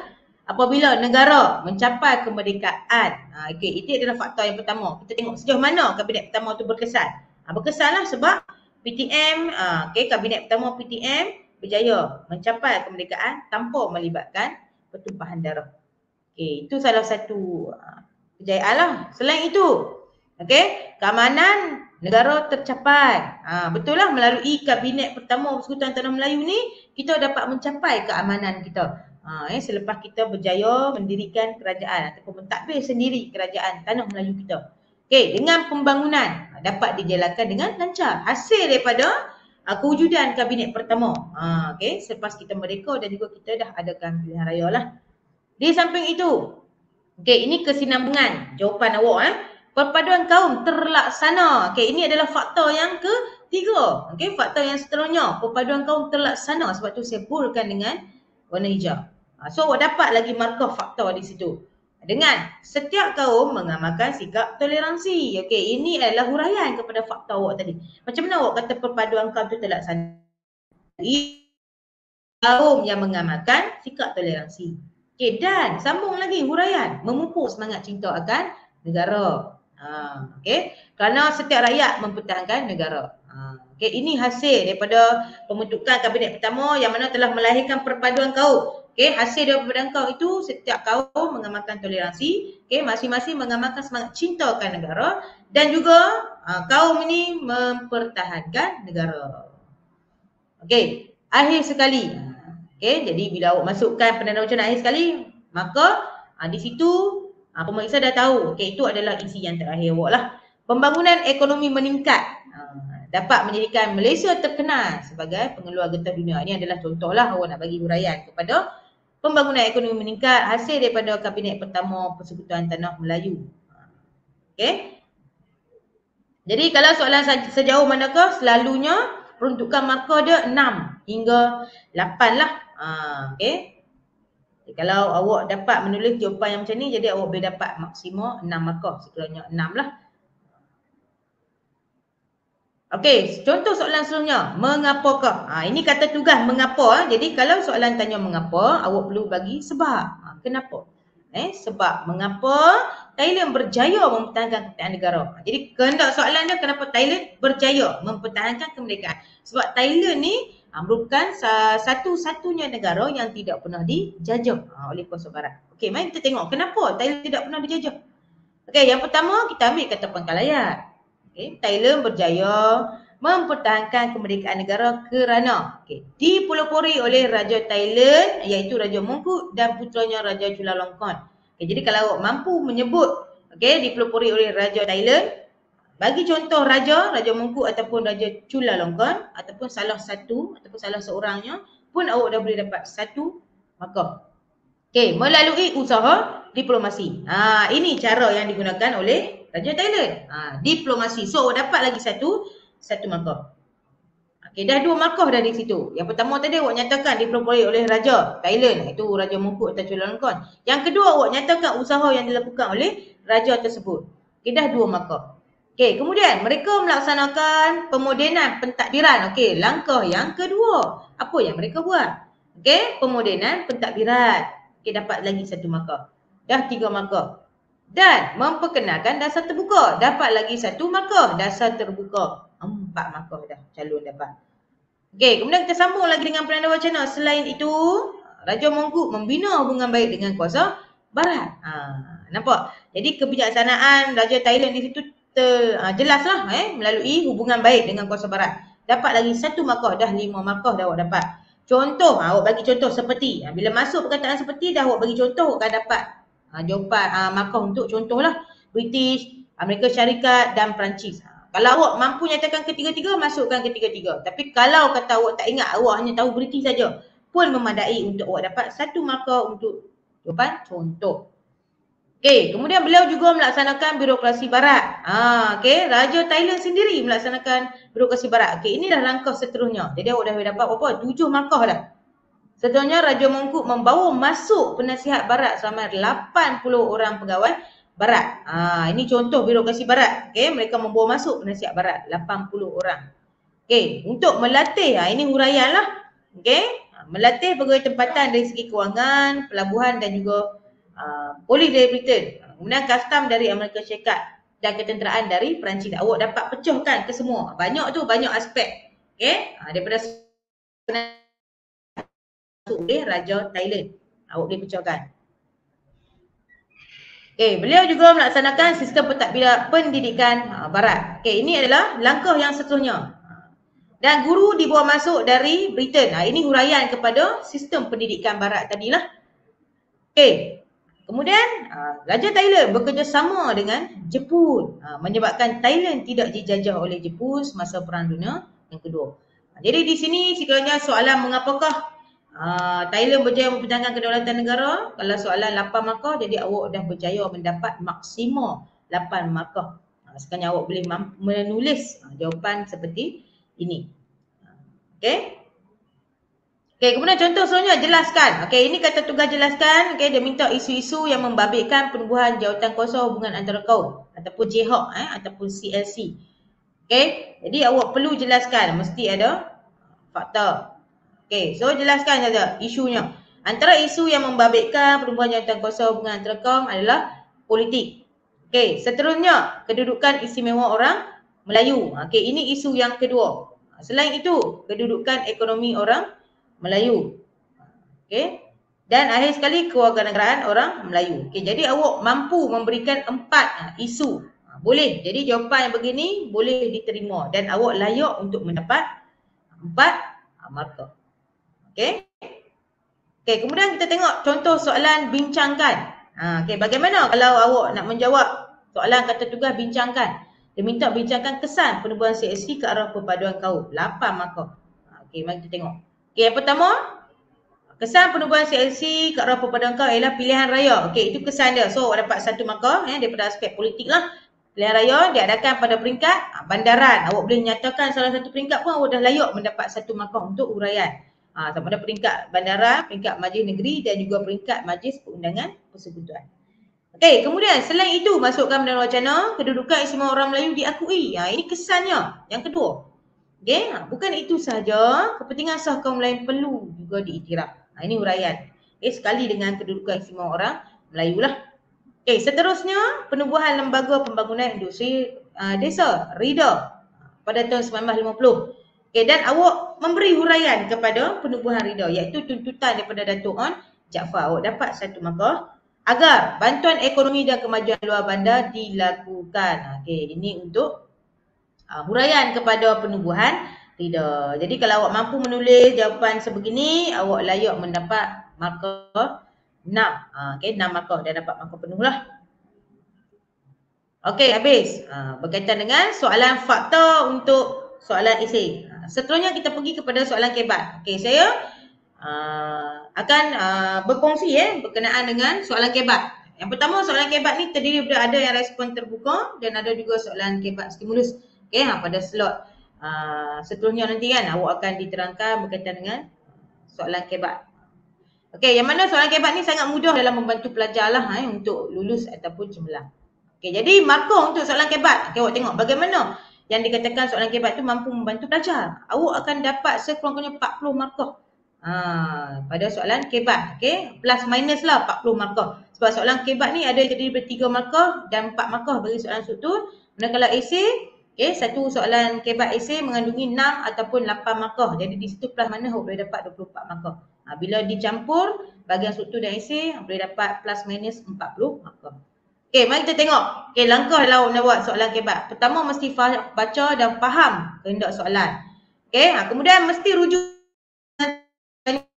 Speaker 1: Apabila negara mencapai kemerdekaan. Okey, itu adalah faktor yang pertama. Kita tengok sejauh mana kabinet pertama tu berkesan. Berkesan lah sebab PTM, okey, kabinet pertama PTM berjaya mencapai kemerdekaan tanpa melibatkan pertumpahan darah. Okey, itu salah satu kejayaan lah. Selain itu, okey, keamanan negara tercapai. Betul lah, melalui kabinet pertama Persekutuan Tanah Melayu ni kita dapat mencapai keamanan kita. Selepas kita berjaya mendirikan kerajaan ataupun mentadbir sendiri kerajaan Tanah Melayu kita. Okey, dengan pembangunan dapat dijalankan dengan lancar. Hasil daripada kewujudan kabinet pertama. Okey, selepas kita merdeka dan juga kita dah adakan pilihan raya lah. Di samping itu, okey, ini kesinambungan jawapan awak. Perpaduan kaum terlaksana. Okey, ini adalah faktor yang 3. Okey, faktor yang seterusnya, perpaduan kaum terlaksana, sebab tu saya boldkan dengan warna hijau. So awak dapat lagi markah faktor di situ. Dengan setiap kaum mengamalkan sikap toleransi. Okey, ini adalah huraian kepada faktor awak tadi. Macam mana awak kata perpaduan kaum tu terlaksana? Kaum yang mengamalkan sikap toleransi. Okey, dan sambung lagi huraian, memupuk semangat cinta akan negara. Okey, kerana setiap rakyat mempertahankan negara. Okey, ini hasil daripada pembentukan kabinet pertama yang mana telah melahirkan perpaduan kaum. Okey, hasil daripada perpaduan kaum itu setiap kaum mengamalkan toleransi, okey, masing-masing mengamalkan semangat cinta akan negara dan juga kaum ini mempertahankan negara. Okey, akhir sekali. Okey, jadi bila awak masukkan Perdana Wacana akhir sekali, maka di situ pemeriksa dah tahu, okey, itu adalah isi yang terakhir awak lah. Pembangunan ekonomi meningkat dapat menjadikan Malaysia terkenal sebagai pengeluar getah dunia. Ini adalah contohlah awak nak bagi huraian kepada pembangunan ekonomi meningkat hasil daripada kabinet pertama Persekutuan Tanah Melayu. Okey. Jadi kalau soalan sejauh manakah, selalunya peruntukan markah dia 6 hingga 8 lah. Okey. Kalau awak dapat menulis jawapan yang macam ni, jadi awak boleh dapat maksimum 6 markah. Sekiranya 6 lah. Okey, contoh soalan seterusnya. Mengapakah? Ini kata tugas mengapa. Jadi kalau soalan tanya mengapa, awak perlu bagi sebab. Kenapa? Sebab mengapa Thailand berjaya mempertahankan kemerdekaan negara. Jadi kehendak soalan dia, kenapa Thailand berjaya mempertahankan kemerdekaan. Sebab Thailand ni merupakan satu-satunya negara yang tidak pernah dijajah oleh kuasa barat. Okey, mari kita tengok kenapa Thailand tidak pernah dijajah. Okey, yang pertama kita ambil kata pangkal ayat. Okay. Thailand berjaya mempertahankan kemerdekaan negara kerana dipelopori oleh Raja Thailand iaitu Raja Mongkut dan putranya Raja Chulalongkorn. Jadi kalau awak mampu menyebut dipelopori oleh Raja Thailand, bagi contoh Raja Mongkut ataupun Raja Chulalongkorn ataupun salah satu ataupun salah seorangnya pun awak dah boleh dapat 1 markah. Melalui usaha diplomasi. Ini cara yang digunakan oleh Raja Thailand. Diplomasi. So, awak dapat lagi satu markah. Dah 2 markah dah di situ. Yang pertama tadi awak nyatakan dipelopori oleh Raja Thailand. Itu Raja Mongkut atau Chulalongkorn. Yang kedua awak nyatakan usaha yang dilakukan oleh Raja tersebut. Dah 2 markah. Kemudian mereka melaksanakan pemodenan pentadbiran. Langkah yang kedua. Apa yang mereka buat? Pemodenan pentadbiran. Dapat lagi 1 markah. Dah 3 markah. Dan memperkenalkan dasar terbuka. Dapat lagi 1 markah. Dasar terbuka. 4 markah dah calon dapat. Kemudian kita sambung lagi dengan Perdana Wacana. Selain itu, Raja Mongkut membina hubungan baik dengan kuasa barat. Nampak? Jadi kebijaksanaan Raja Thailand di situ jelaslah melalui hubungan baik dengan kuasa barat. Dapat lagi 1 markah. Dah 5 markah dah awak dapat. Contoh, awak bagi contoh seperti. Bila masuk perkataan seperti dah awak bagi contoh, awak akan dapat jawapan markah untuk contohlah British, Amerika Syarikat dan Perancis. Kalau awak mampu nyatakan ketiga-tiga, masukkan ketiga-tiga. Tapi kalau kata awak tak ingat, awak hanya tahu British saja, pun memadai untuk awak dapat 1 markah untuk jawapan contoh. Kemudian beliau juga melaksanakan birokrasi barat. Raja Thailand sendiri melaksanakan birokrasi barat. Inilah langkah seterusnya. Jadi awak dah dapat berapa? 7 markah dah. Seterusnya Raja Mongkut membawa masuk penasihat barat selama 80 orang pegawai barat. Ini contoh birokrasi barat. Mereka membawa masuk penasihat barat 80 orang. Untuk melatih, ini huraian lah. Melatih pegawai tempatan dari segi kewangan, pelabuhan dan juga polis dari Britain. Kemudian custom dari Amerika Syarikat dan ketenteraan dari Perancis. Awak dapat pecahkan ke semua. Banyak aspek. Daripada oleh Raja Thailand. Awak boleh pecahkan. Beliau juga melaksanakan sistem pentadbiran pendidikan barat. Ini adalah langkah yang seterusnya. Dan guru dibawa masuk dari Britain. Ini huraian kepada sistem pendidikan barat tadilah. Kemudian Raja Thailand bekerjasama dengan Jepun. Menyebabkan Thailand tidak dijajah oleh Jepun semasa Perang Dunia yang kedua. Jadi di sini sekiranya soalan mengapakah Thailand berjaya mempertahankan kedaulatan negara. Kalau soalan 8 markah, jadi awak dah berjaya mendapat maksimum 8 markah. Sekarang awak boleh menulis jawapan seperti ini. Okey. Okey, kemudian contoh selanjutnya jelaskan. Okey, ini kata tugas jelaskan. Okey, dia minta isu-isu yang membabitkan penubuhan jawatan kuasa hubungan antara kaum ataupun JHOK ataupun CLC. Okey, jadi awak perlu jelaskan, mesti ada fakta. Okey, so jelaskan saja isunya. Antara isu yang membabitkan penubuhan jawatan kuasa hubungan antara kaum adalah politik. Okey, seterusnya kedudukan istimewa orang Melayu. Okey, ini isu yang kedua. Selain itu, kedudukan ekonomi orang Melayu. Okey. Dan akhir sekali kewarganegaraan orang Melayu. Okey, jadi awak mampu memberikan 4 isu. Boleh. Jadi jawapan yang begini boleh diterima dan awak layak untuk mendapat 4 markah. Okey. Okey, kemudian kita tengok contoh soalan bincangkan. Okey, bagaimana kalau awak nak menjawab soalan kata tugas bincangkan? Dia minta bincangkan kesan penubuhan CSC ke arah perpaduan kaum. 8 markah. Okey, mari kita tengok. Okey, yang pertama, kesan penubuhan CLC ke arah perpaduan kaum ialah pilihan raya. Okey, itu kesan dia. So, awak dapat 1 markah daripada aspek politik lah. Pilihan raya diadakan pada peringkat bandaran. Awak boleh nyatakan salah satu peringkat pun awak dah layak mendapat 1 markah untuk uraian. Sama ada peringkat bandaran, peringkat majlis negeri dan juga peringkat majlis perundangan persekutuan. Okey, kemudian selain itu masukkan dalam wacana kedudukan istimewa orang Melayu diakui. Ini kesannya. Yang kedua. Okey, bukan itu sahaja, kepentingan sah kaum lain perlu juga diiktiraf. Ini huraian. Sekali dengan kedudukan istimewa orang Melayu lah. Seterusnya penubuhan lembaga pembangunan industri desa RIDA pada tahun 1950. Dan awak memberi huraian kepada penubuhan RIDA iaitu tuntutan daripada Datuk On Jaafar. Awak dapat 1 markah agar bantuan ekonomi dan kemajuan luar bandar dilakukan. Ini untuk huraian kepada penubuhan RIDA. Jadi kalau awak mampu menulis jawapan sebegini, awak layak mendapat markah 6. 6 markah, dah dapat markah penuh lah. Okey, habis. Berkaitan dengan soalan fakta untuk soalan esei. Seterusnya kita pergi kepada soalan kebat. Okey, saya akan berkongsi berkenaan dengan soalan kebat. Yang pertama, soalan kebat ni terdiri daripada ada yang respon terbuka dan ada juga soalan kebat stimulus. Okey, pada slot seterusnya nanti kan awak akan diterangkan berkaitan dengan soalan kebat. Okey, yang mana soalan kebat ni sangat mudah dalam membantu pelajar lah untuk lulus ataupun cemerlang. Okey, jadi markah untuk soalan kebat. Okey, awak tengok bagaimana yang dikatakan soalan kebat tu mampu membantu pelajar. Awak akan dapat sekurang-kurangnya 40 markah pada soalan kebat. Okey, plus minus lah 40 markah. Sebab soalan kebat ni ada terdiri daripada 3 markah dan 4 markah bagi soalan struktur. Manakala esei, satu soalan kebat esei mengandungi 6 ataupun 8 markah. Jadi di situ plus minus awak boleh dapat 24 markah. Bila dicampur bahagian struktur dan esei boleh dapat plus minus 40 markah. Okey, mari kita tengok. Okey, langkah dalam awak nak buat soalan kebat. Pertama mesti baca dan faham kehendak soalan. Okey, kemudian mesti rujuk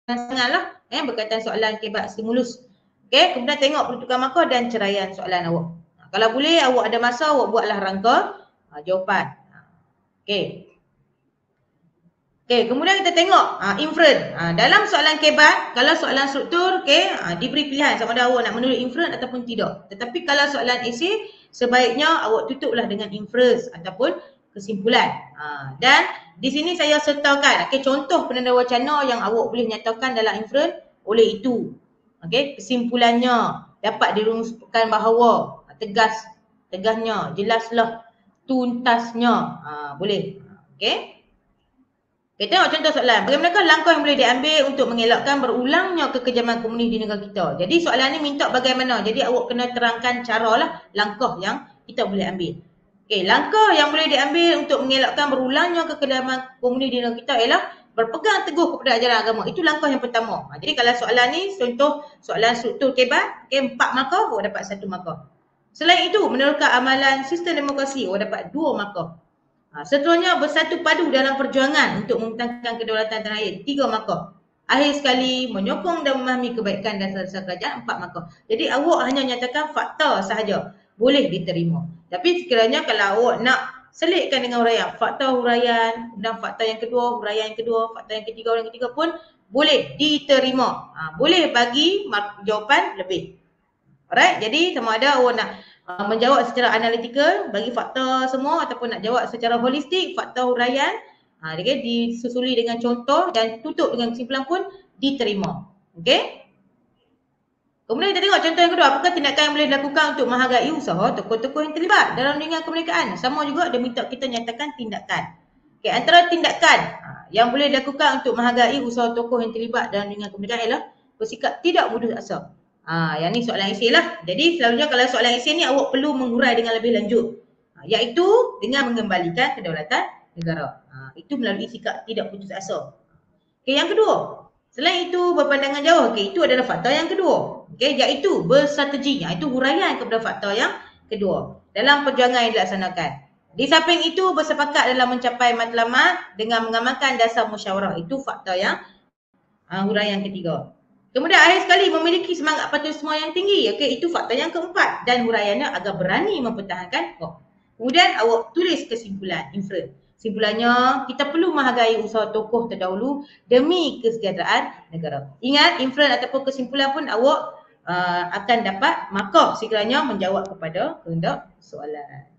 Speaker 1: sangatlah berkaitan soalan kebat stimulus. Okey, kemudian tengok peruntukan markah dan ceraian soalan awak. Kalau boleh awak ada masa awak buatlah rangka jawapan. Okey. Okey, kemudian kita tengok inference. Dalam soalan kebat, kalau soalan struktur, diberi pilihan sama ada awak nak menulis inference ataupun tidak. Tetapi kalau soalan esei, sebaiknya awak tutuplah dengan inference ataupun kesimpulan. Dan di sini saya sertakan contoh penanda wacana yang awak boleh nyatakan dalam inference oleh itu. Okey, kesimpulannya dapat dirumuskan bahawa tegasnya, jelaslah, tuntasnya. Boleh. Okey. Okey, tengok contoh soalan. Bagaimanakah langkah yang boleh diambil untuk mengelakkan berulangnya kekejaman komunis di negara kita? Jadi soalan ni minta bagaimana? Jadi awak kena terangkan caralah langkah yang kita boleh ambil. Okey, langkah yang boleh diambil untuk mengelakkan berulangnya kekejaman komunis di negara kita ialah berpegang teguh kepada ajaran agama. Itu langkah yang pertama. Jadi kalau soalan ni contoh soalan struktur kebat, 4 markah, awak dapat 1 markah. Selain itu, meneruskan amalan sistem demokrasi, awak dapat 2 markah. Seterusnya bersatu padu dalam perjuangan untuk membentangkan kedaulatan tanah air, 3 markah. Akhir sekali menyokong dan memahami kebaikan dan dasar kerajaan, 4 markah. Jadi awak hanya nyatakan fakta sahaja, boleh diterima. Tapi sekiranya kalau awak nak selitkan dengan huraian, fakta huraian dan fakta yang kedua, huraian yang kedua, fakta yang ketiga, huraian yang ketiga pun boleh diterima. Boleh bagi jawapan lebih. Alright, jadi sama ada awak nak menjawab secara analitikal bagi fakta semua ataupun nak jawab secara holistik fakta huraian Okay, disusuli dengan contoh dan tutup dengan kesimpulan pun diterima. Okay. Kemudian kita tengok contoh yang kedua. Apakah tindakan yang boleh dilakukan untuk menghargai usaha tokoh-tokoh yang terlibat dalam dunia kemerdekaan? Sama juga dia minta kita nyatakan tindakan. Okay, antara tindakan yang boleh dilakukan untuk menghargai usaha tokoh yang terlibat dalam dunia kemerdekaan ialah bersikap tidak putus asa. Yang ni soalan esei lah. Jadi selalunya kalau soalan esei ni awak perlu mengurai dengan lebih lanjut. Iaitu dengan mengembalikan kedaulatan negara. Itu melalui sikap tidak putus asa. Okay, yang kedua. Selain itu berpandangan jauh. Okay, itu adalah fakta yang kedua. Okay, iaitu bersrategi. Itu huraian kepada fakta yang kedua. Dalam perjuangan yang dilaksanakan. Di samping itu bersepakat dalam mencapai matlamat dengan mengamalkan dasar musyawarah. Itu fakta yang huraian yang ketiga. Kemudian akhir sekali memiliki semangat patriotisme yang tinggi. Okay, itu fakta yang keempat. Dan huraiannya agak berani mempertahankan kok. Kemudian awak tulis kesimpulan, infer. Kesimpulannya, kita perlu menghargai usaha tokoh terdahulu demi kesejahteraan negara. Ingat, inference ataupun kesimpulan pun awak akan dapat markah sekiranya menjawab kepada kehendak soalan.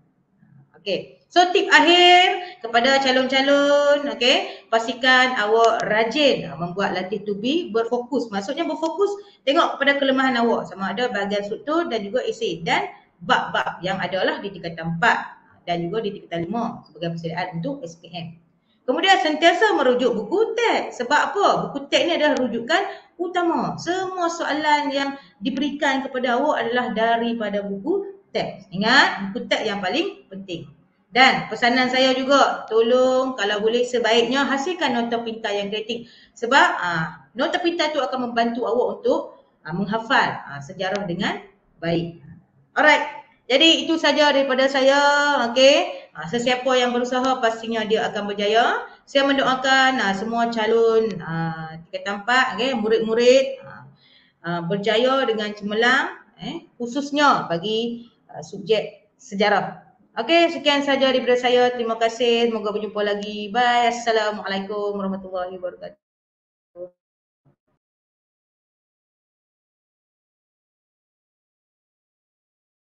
Speaker 1: Okey. So tip akhir kepada calon-calon, okey, pastikan awak rajin membuat latih to be berfokus. Maksudnya berfokus tengok kepada kelemahan awak sama ada bahagian struktur dan juga esei dan bab-bab yang adalah di tingkatan 4 dan juga di tingkatan 5 sebagai persediaan untuk SPM. Kemudian sentiasa merujuk buku teks. Sebab apa? Buku teks ni adalah rujukan utama. Semua soalan yang diberikan kepada awak adalah daripada buku teks. Ingat, buku teks yang paling penting. Dan pesanan saya juga, tolong kalau boleh sebaiknya hasilkan nota pintar yang kreatif. Sebab nota pintar tu akan membantu awak untuk menghafal sejarah dengan baik. Alright. Jadi itu saja daripada saya. Okey. Sesiapa yang berusaha pastinya dia akan berjaya. Saya mendoakan semua calon tingkatan 4, okay, murid-murid berjaya dengan cemerlang, khususnya bagi subjek sejarah. Okey, sekian saja daripada saya. Terima kasih. Semoga berjumpa lagi. Bye. Assalamualaikum warahmatullahi wabarakatuh.